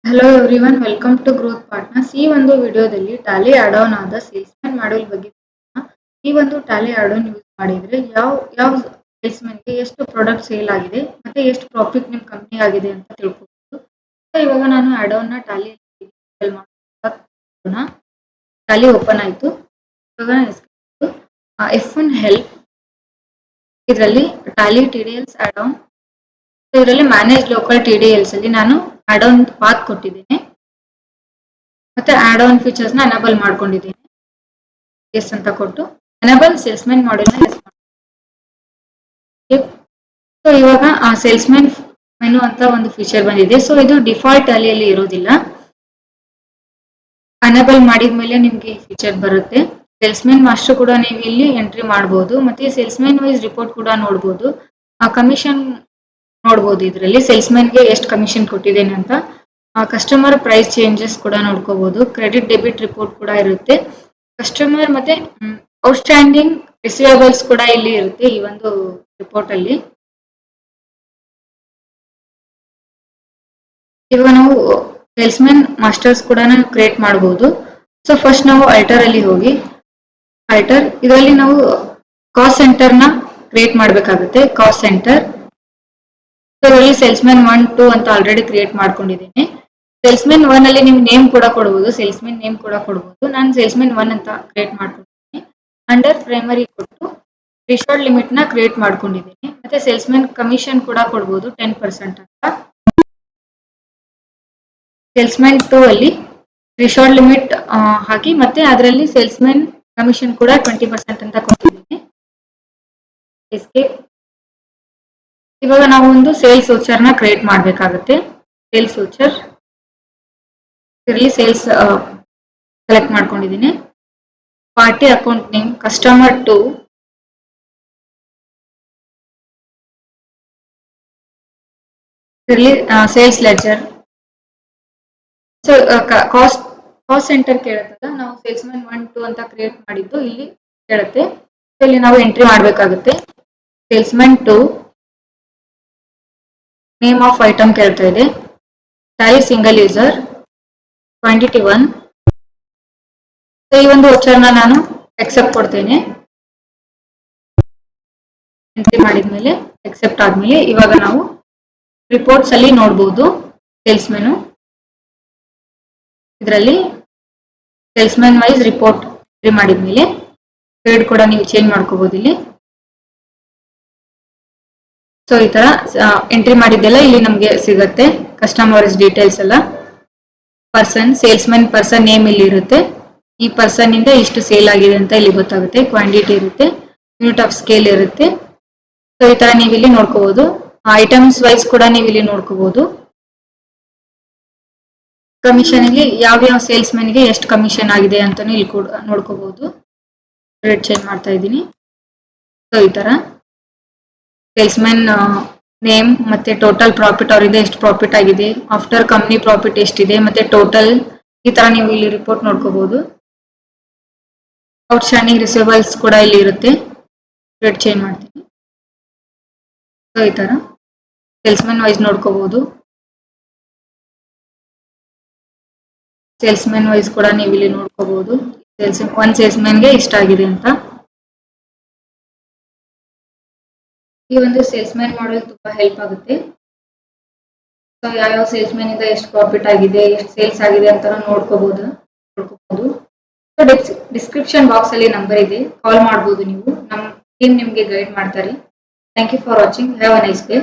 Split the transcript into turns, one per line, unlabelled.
Hello everyone, welcome to Growth Partners. ಈ ಒಂದು ವಿಡಿಯೋದಲ್ಲಿ ಟ್ಯಾಲಿ ಆಡ್ ಆನ್ ಆದ ಸೇಲ್ಸ್ಮನ್ ಮಾಡ್ಯೂಲ್ ಬಗ್ಗೆ ಈ ಒಂದು ಟ್ಯಾಲಿ ಆಡ್ ಆನ್ ಯೂಸ್ ಮಾಡಿದ್ರೆ ಯಾವ ಯಾವ ಸೇಲ್ಸ್ಮನ್ಗೆ ಎಷ್ಟು ಪ್ರಾಡಕ್ಟ್ ಸೇಲ್ ಆಗಿದೆ ಮತ್ತೆ ಎಷ್ಟು ಪ್ರಾಫಿಟ್ ನಿಮ್ ಕಂಪ್ನಿ ಆಗಿದೆ ಅಂತ ತಿಳ್ಕೊಬಹುದು. ಇವಾಗ ನಾನು ಆಡ್ ಆನ್ ನ ಟ್ಯಾಲಿ ಟ್ಯಾಲಿ ಓಪನ್ ಆಯ್ತು. ಇವಾಗ F1 ಹೆಲ್ಪ್ ಇದರಲ್ಲಿ ಟ್ಯಾಲಿ TDLs ಆಡ್ ಆನ್, ಇದರಲ್ಲಿ ಮ್ಯಾನೇಜ್ ಲೋಕಲ್ TDLs ಅಲ್ಲಿ ನಾನು ಆಡ್ ಆನ್ ಪಾತ್ ಕೊಟ್ಟಿದ್ದೇನೆ ಮತ್ತೆ ಆಡ್ ಆನ್ ಫೀಚರ್ಸ್ ನ ಎನೇಬಲ್ ಮಾಡ್ಕೊಂಡಿದ್ದೀನಿ. ಎಸ್ ಅಂತ ಕೊಟ್ಟು ಎನೇಬಲ್ ಸೇಲ್ಸ್ಮನ್ ಮಾಡೆಲ್ ನ ಎಸ್. ಸೊ ಇವಾಗ ಆ ಸೇಲ್ಸ್ಮನ್ ಮೆನು ಅಂತ ಒಂದು ಫೀಚರ್ ಬಂದಿದೆ. ಸೊ ಇದು ಡಿಫಾಲ್ಟ್ ಟ್ಯಾಲಿಯಲ್ಲಿ ಇರೋದಿಲ್ಲ. ಎನೇಬಲ್ ಮಾಡಿದ್ಮೇಲೆ ನಿಮ್ಗೆ ಈ ಫೀಚರ್ ಬರುತ್ತೆ. ಸೇಲ್ಸ್ಮನ್ ಮಾಸ್ಟರ್ ಕೂಡ ನೀವು ಇಲ್ಲಿ ಎಂಟ್ರಿ ಮಾಡಬಹುದು ಮತ್ತೆ ಸೇಲ್ಸ್ಮನ್ ವೈಸ್ ರಿಪೋರ್ಟ್ ಕೂಡ ನೋಡಬಹುದು. ಆ ಕಮಿಷನ್ ನೋಡಬಹುದು, ಇದರಲ್ಲಿ ಸೇಲ್ಸ್ಮನ್ಗೆ ಎಷ್ಟು ಕಮಿಷನ್ ಕೊಟ್ಟಿದ್ದೇನೆ ಅಂತ. ಕಸ್ಟಮರ್ ಪ್ರೈಸ್ ಚೇಂಜಸ್ ಕೂಡ ನೋಡ್ಕೋಬಹುದು. ಕ್ರೆಡಿಟ್ ಡೆಬಿಟ್ ರಿಪೋರ್ಟ್ ಕೂಡ ಇರುತ್ತೆ. ಕಸ್ಟಮರ್ ಮತ್ತೆ ಔಟ್ಸ್ಟ್ಯಾಂಡಿಂಗ್ ರಿಸೀವೇಬಲ್ಸ್ ಕೂಡ ಇಲ್ಲಿ ಇರುತ್ತೆ ಈ ಒಂದು ರಿಪೋರ್ಟ್ ಅಲ್ಲಿ. ಇವಾಗ ನಾವು ಸೇಲ್ಸ್ಮನ್ ಮಾಸ್ಟರ್ಸ್ ಕೂಡ ಕ್ರಿಯೇಟ್ ಮಾಡಬಹುದು. ಸೊ ಫಸ್ಟ್ ನಾವು ಅಲ್ಟರ್ ಅಲ್ಲಿ ಹೋಗಿ ಅಲ್ಟರ್ ಇದರಲ್ಲಿ ನಾವು ಕಾಸ್ಟ್ ಸೆಂಟರ್ ನ ಕ್ರಿಯೇಟ್ ಮಾಡಬೇಕಾಗುತ್ತೆ. ಕಾಸ್ಟ್ ಸೆಂಟರ್ ಇದರಲ್ಲಿ ಸೇಲ್ಸ್ಮನ್ 1, 2 ಅಂತ ಆಲ್ರೆಡಿ ಕ್ರಿಯೇಟ್ ಮಾಡ್ಕೊಂಡಿದ್ದೀನಿ. ಸೇಲ್ಸ್ಮನ್ 1 ಅಲ್ಲಿ ನೀವು ನೇಮ್ ಕೂಡ ಕೊಡಬಹುದು, ಸೇಲ್ಸ್ಮನ್ ನೇಮ್ ಕೂಡ ಕೊಡಬಹುದು. ನಾನು ಸೇಲ್ಸ್ಮನ್ 1 ಅಂತ ಕ್ರಿಯೇಟ್ ಮಾಡ್ಕೊಂಡಿದ್ದೀನಿ. ಅಂಡರ್ ಪ್ರೈಮರಿ ಕೊಟ್ಟು ಥ್ರೆಶೋಲ್ಡ್ ಲಿಮಿಟ್ ನ ಕ್ರಿಯೇಟ್ ಮಾಡ್ಕೊಂಡಿದ್ದೀನಿ. ಮತ್ತೆ ಸೇಲ್ಸ್ಮನ್ ಕಮಿಷನ್ ಕೂಡ ಕೊಡಬಹುದು 10% ಅಂತ. ಸೇಲ್ಸ್ಮನ್ 2 ಅಲ್ಲಿ ಥ್ರೆಶೋಲ್ಡ್ ಲಿಮಿಟ್ ಹಾಕಿ ಮತ್ತೆ ಅದರಲ್ಲಿ ಸೇಲ್ಸ್ಮನ್ ಕಮಿಷನ್ ಕೂಡ 20% ಅಂತ ಕೊಟ್ಟಿದ್ದೀನಿ. ಇವಾಗ ನಾವು ಒಂದು ಸೇಲ್ಸ್ ವೋಚರ್ ನ ಕ್ರಿಯೇಟ್ ಮಾಡಬೇಕಾಗುತ್ತೆ. ಸೇಲ್ಸ್ ವೋಚರ್ ಇದರಲ್ಲಿ ಸೇಲ್ಸ್ ಸೆಲೆಕ್ಟ್ ಮಾಡ್ಕೊಂಡಿದ್ದೀನಿ. ಪಾರ್ಟಿ ಅಕೌಂಟ್ ನೇಮ್ ಕಸ್ಟಮರ್ 2, ಇದರಲ್ಲಿ sales ledger. So cost centre ಕೇಳುತ್ತಲ್ಲ, ನಾವು ಸೇಲ್ಸ್ಮನ್ 1, 2 ಅಂತ ಕ್ರಿಯೇಟ್ ಮಾಡಿದ್ದು ಇಲ್ಲಿ ಕೇಳುತ್ತೆ. ಇಲ್ಲಿ ನಾವು ಎಂಟ್ರಿ ಮಾಡಬೇಕಾಗುತ್ತೆ. ಸೇಲ್ಸ್ಮನ್ 2 ನೇಮ್ ಆಫ್ ಐಟಮ್ ಕೇಳ್ತಾ ಇದೆ. Tally single user quantity 1. ಈ ಒಂದು ವೋಚರ್ ನ ನಾನು ಎಕ್ಸೆಪ್ಟ್ ಕೊಡ್ತೇನೆ. ಎಂಟ್ರಿ ಮಾಡಿದ್ಮೇಲೆ ಎಕ್ಸೆಪ್ಟ್ ಆದ್ಮೇಲೆ ಇವಾಗ ನಾವು ರಿಪೋರ್ಟ್ಸ್ ಅಲ್ಲಿ ನೋಡಬಹುದು. ಸೇಲ್ಸ್ಮನ್ ಇದರಲ್ಲಿ ಸೇಲ್ಸ್ಮನ್ ವೈಸ್ ರಿಪೋರ್ಟ್ ಎಂಟ್ರಿ ಮಾಡಿದ್ಮೇಲೆ ಗ್ರೇಡ್ ಕೂಡ ನೀವು ಚೇಂಜ್ ಮಾಡ್ಕೋಬಹುದು ಇಲ್ಲಿ. ಸೊ ಈ ತರ ಎಂಟ್ರಿ ಮಾಡಿದ್ದೆಲ್ಲ ಇಲ್ಲಿ ನಮ್ಗೆ ಸಿಗುತ್ತೆ. ಕಸ್ಟಮರ್ಸ್ ಡೀಟೇಲ್ಸ್ ಎಲ್ಲ, ಪರ್ಸನ್ ಸೇಲ್ಸ್ಮನ್ ಪರ್ಸನ್ ನೇಮ್ ಇಲ್ಲಿ ಇರುತ್ತೆ. ಈ ಪರ್ಸನ್ ಇಂದ ಇಷ್ಟು ಸೇಲ್ ಆಗಿದೆ ಅಂತ ಇಲ್ಲಿ ಗೊತ್ತಾಗುತ್ತೆ. ಕ್ವಾಂಟಿಟಿ ಇರುತ್ತೆ, ಯೂನಿಟ್ ಆಫ್ ಸ್ಕೇಲ್ ಇರುತ್ತೆ. ಸೊ ಈ ತರ ನೀವು ಇಲ್ಲಿ ನೋಡ್ಕೋಬಹುದು. ಐಟಮ್ಸ್ ವೈಸ್ ಕೂಡ ನೀವು ಇಲ್ಲಿ ನೋಡ್ಕೋಬಹುದು. ಕಮಿಷನ್ ಗೆ ಯಾವ ಸೇಲ್ಸ್ಮನ್ ಗೆ ಎಷ್ಟು ಕಮಿಷನ್ ಆಗಿದೆ ಅಂತಾನು ಇಲ್ಲಿ ಕೂಡ ನೋಡ್ಕೋಬಹುದು. ರೇಟ್ ಚೇಂಜ್ ಮಾಡ್ತಾ ಇದ್ದೀನಿ. ಸೊ ಈ ತರ ಸೇಲ್ಸ್ಮನ್ ನೇಮ್ ಮತ್ತೆ ಟೋಟಲ್ ಪ್ರಾಫಿಟ್, ಅವರಿಂದ ಎಷ್ಟು ಪ್ರಾಫಿಟ್ ಆಗಿದೆ, ಆಫ್ಟರ್ ಕಂಪ್ನಿ ಪ್ರಾಫಿಟ್ ಎಷ್ಟಿದೆ ಮತ್ತೆ ಟೋಟಲ್, ಈ ತರ ನೀವು ಇಲ್ಲಿ ರಿಪೋರ್ಟ್ ನೋಡ್ಕೋಬಹುದು. ಔಟ್ಸ್ಟ್ಯಾಂಡಿಂಗ್ ರಿಸೀವಬಲ್ಸ್ ಕೂಡ ಇಲ್ಲಿ ಇರುತ್ತೆ. ರೇಟ್ ಚೇಂಜ್ ಮಾಡ್ತೀನಿ. ಸೊ ಈ ತರ ಸೇಲ್ಸ್ಮನ್ ವೈಸ್ ನೋಡ್ಕೋಬಹುದು. ಸೇಲ್ಸ್ಮನ್ ವೈಸ್ ಕೂಡ ನೀವು ಇಲ್ಲಿ ನೋಡ್ಕೋಬಹುದು. ಒಂದು ಸೇಲ್ಸ್ಮನ್ ಗೆ ಇಷ್ಟ ಆಗಿದೆ ಅಂತ. ಈ ಒಂದು ಸೇಲ್ಸ್ಮನ್ ಮಾಡಲ್ ತುಂಬಾ ಹೆಲ್ಪ್ ಆಗುತ್ತೆ. ಸೊ ಯಾವ ಸೇಲ್ಸ್ಮನ್ ಇಂದ ಎಷ್ಟು ಪ್ರಾಫಿಟ್ ಆಗಿದೆ, ಎಷ್ಟು ಸೇಲ್ಸ್ ಆಗಿದೆ ಅಂತ ನೋಡ್ಕೋಬಹುದು. ಡಿಸ್ಕ್ರಿಪ್ಷನ್ ಬಾಕ್ಸ್ ಅಲ್ಲಿ ನಂಬರ್ ಇದೆ, ಕಾಲ್ ಮಾಡಬಹುದು ನೀವು. ನಮ್ಮ ಟೀಮ್ ನಿಮ್ಗೆ ಗೈಡ್ ಮಾಡ್ತಾರೆ. Thank you for watching. Have a nice day.